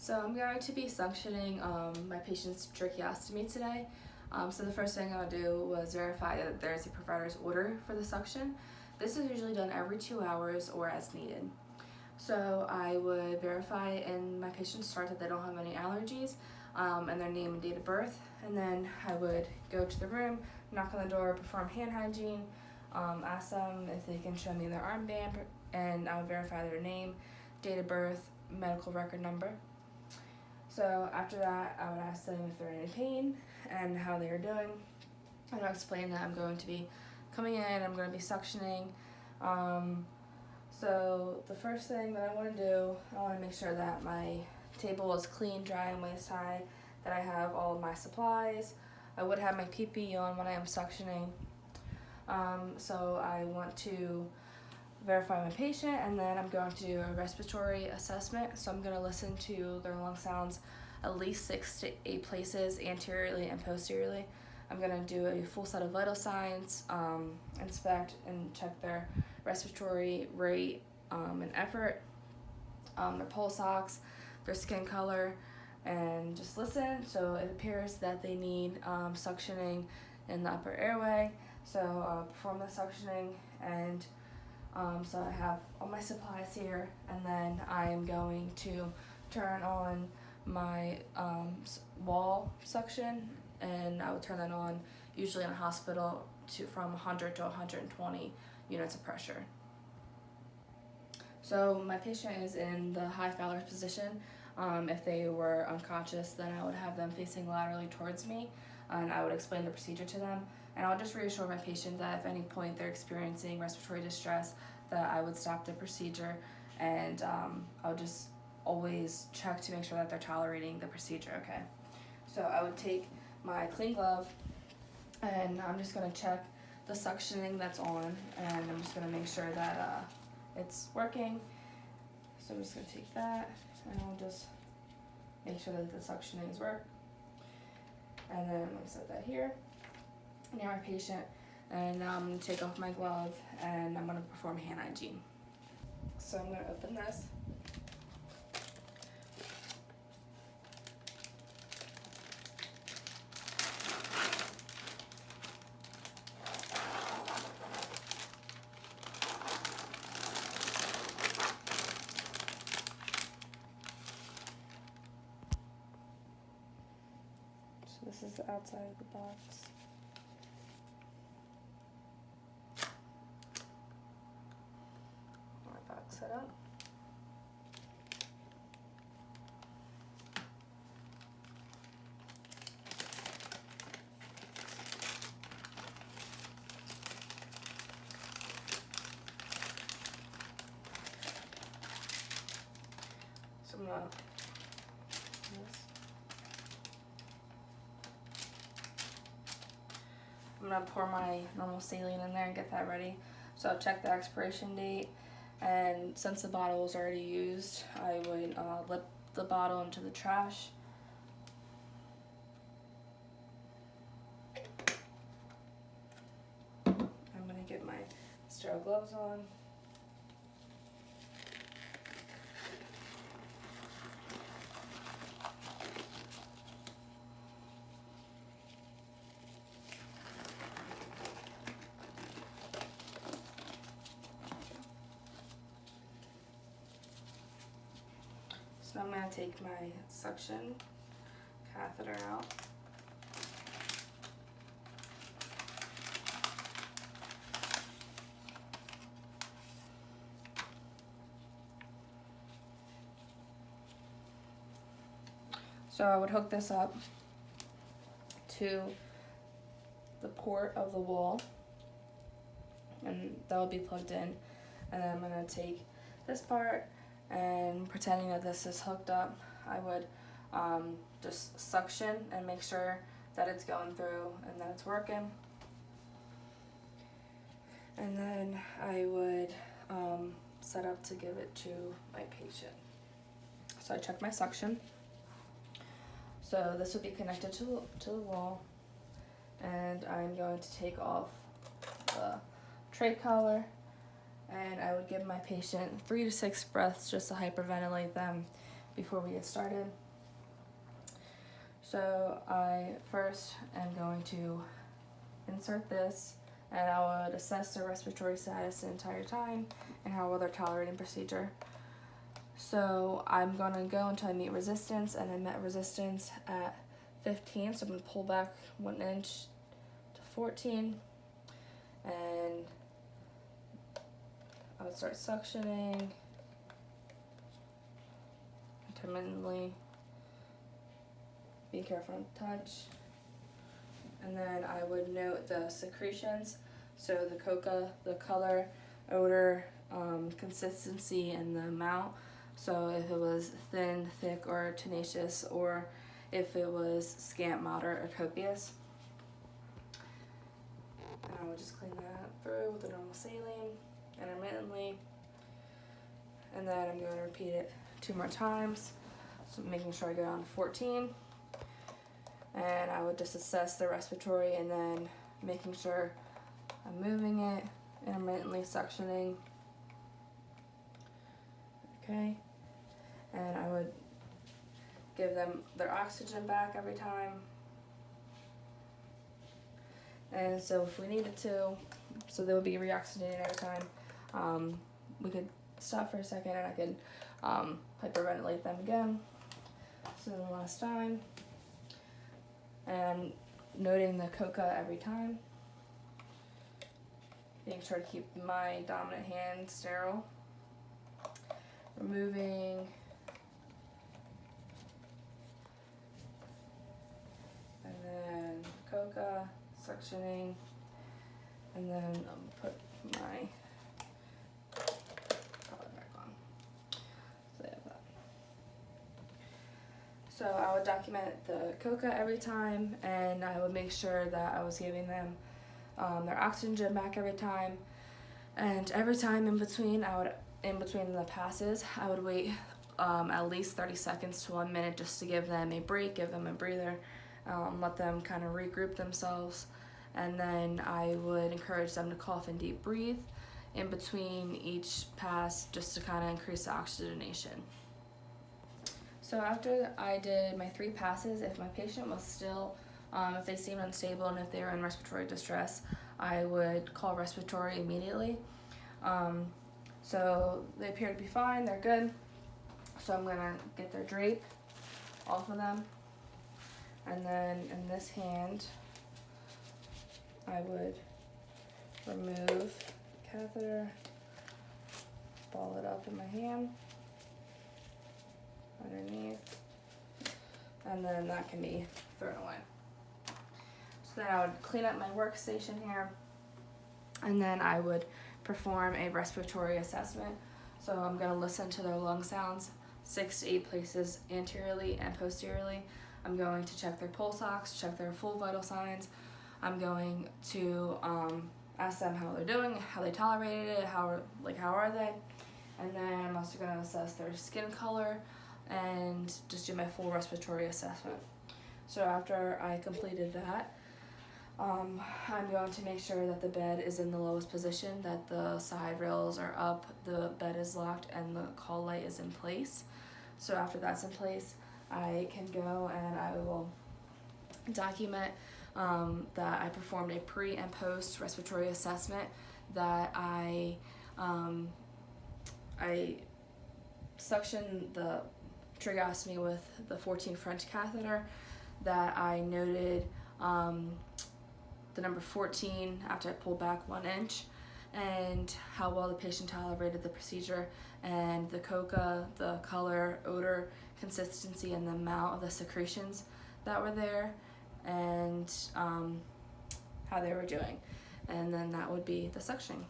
So I'm going to be suctioning my patient's tracheostomy today. So the first thing I'll do was verify that there's a provider's order for the suction. This is usually done every 2 hours or as needed. So I would verify in my patient's chart that they don't have any allergies, and their name and date of birth. And then I would go to the room, knock on the door, perform hand hygiene, ask them if they can show me their armband, and I would verify their name, date of birth, medical record number. So after that, I would ask them if they're in any pain and how they are doing. And I'll explain that I'm going to be coming in, I'm going to be suctioning. So the first thing that I want to do, I want to make sure that my table is clean, dry, and waist high, that I have all of my supplies. I would have my PPE on when I am suctioning. So I want to verify my patient, and then I'm going to do a respiratory assessment. So I'm going to listen to their lung sounds at least 6 to 8 places, anteriorly and posteriorly. I'm going to do a full set of vital signs, inspect and check their respiratory rate and effort, their pulse ox, their skin color, and just listen. So it appears that they need suctioning in the upper airway. So I'll perform the suctioning, and so I have all my supplies here, and then I'm going to turn on my wall suction, and I would turn that on usually in a hospital from 100 to 120 units of pressure. So my patient is in the high Fowler's position. If they were unconscious, then I would have them facing laterally towards me, and I would explain the procedure to them. And I'll just reassure my patient that if at any point they're experiencing respiratory distress, that I would stop the procedure, and I'll just always check to make sure that they're tolerating the procedure, okay? So I would take my clean glove, and I'm just gonna check the suctioning that's on, and I'm just gonna make sure that it's working. So I'm just gonna take that, and I'll just make sure that the suctioning is work. And then I'm gonna set that here near my patient, and now I'm gonna take off my glove, and I'm gonna perform hand hygiene. So I'm gonna open this. So this is the outside of the box. My box set up. So I'm gonna I'm gonna pour my normal saline in there and get that ready. So I'll check the expiration date, and since the bottle was already used, I would lip the bottle into the trash. I'm gonna get my sterile gloves on. So I'm going to take my suction catheter out. So I would hook this up to the port of the wall, and that will be plugged in. And then I'm going to take this part, and pretending that this is hooked up, I would just suction and make sure that it's going through and that it's working. And then I would set up to give it to my patient. So I check my suction. So this would be connected to the wall, and I'm going to take off the tray collar, and I would give my patient 3 to 6 breaths just to hyperventilate them before we get started. So I first am going to insert this, and I would assess their respiratory status the entire time and how well they're tolerating procedure. So I'm going to go until I meet resistance, and I met resistance at 15, so I'm going to pull back 1 inch to 14, and I would start suctioning intermittently. Be careful not to touch. And then I would note the secretions, so the coca, the color, odor, consistency, and the amount. So if it was thin, thick, or tenacious, or if it was scant, moderate, or copious. And I would just clean that through with the normal saline intermittently. And then I'm going to repeat it 2 more times, so making sure I go down to 14. And I would just assess the respiratory, and then making sure I'm moving it, intermittently suctioning. Okay. And I would give them their oxygen back every time. And so if we needed to, so they would be reoxygenated every time, we could stop for a second and I could hyperventilate them again. So the last time. And noting the coca every time. Being sure to keep my dominant hand sterile. Removing. And then coca, suctioning. And then put my collar back on. So I have that. So I would document the coca every time, and I would make sure that I was giving them their oxygen back every time. And every time in between the passes, I would wait at least 30 seconds to 1 minute just to give them a break, give them a breather, let them kind of regroup themselves. And then I would encourage them to cough and deep breathe in between each pass just to kind of increase the oxygenation. So after I did my 3 passes, if my patient was still, if they seemed unstable and if they were in respiratory distress, I would call respiratory immediately. So they appear to be fine, they're good. So I'm gonna get their drape off of them. And then in this hand, I would remove catheter, ball it up in my hand, underneath, and then that can be thrown away. So then I would clean up my workstation here, and then I would perform a respiratory assessment. So I'm going to listen to their lung sounds 6 to 8 places anteriorly and posteriorly. I'm going to check their pulse ox, check their full vital signs. I'm going to ask them how they're doing, how they tolerated it, how are they, and then I'm also going to assess their skin color and just do my full respiratory assessment. So after I completed that, I'm going to make sure that the bed is in the lowest position, that the side rails are up, the bed is locked, and the call light is in place. So after that's in place, I can go and I will document that I performed a pre and post respiratory assessment, that I suctioned the tracheotomy with the 14 French catheter, that I noted the number 14 after I pulled back 1 inch, and how well the patient tolerated the procedure, and the coca, the color, odor, consistency, and the amount of the secretions that were there, and how they were doing. And then that would be the suctioning.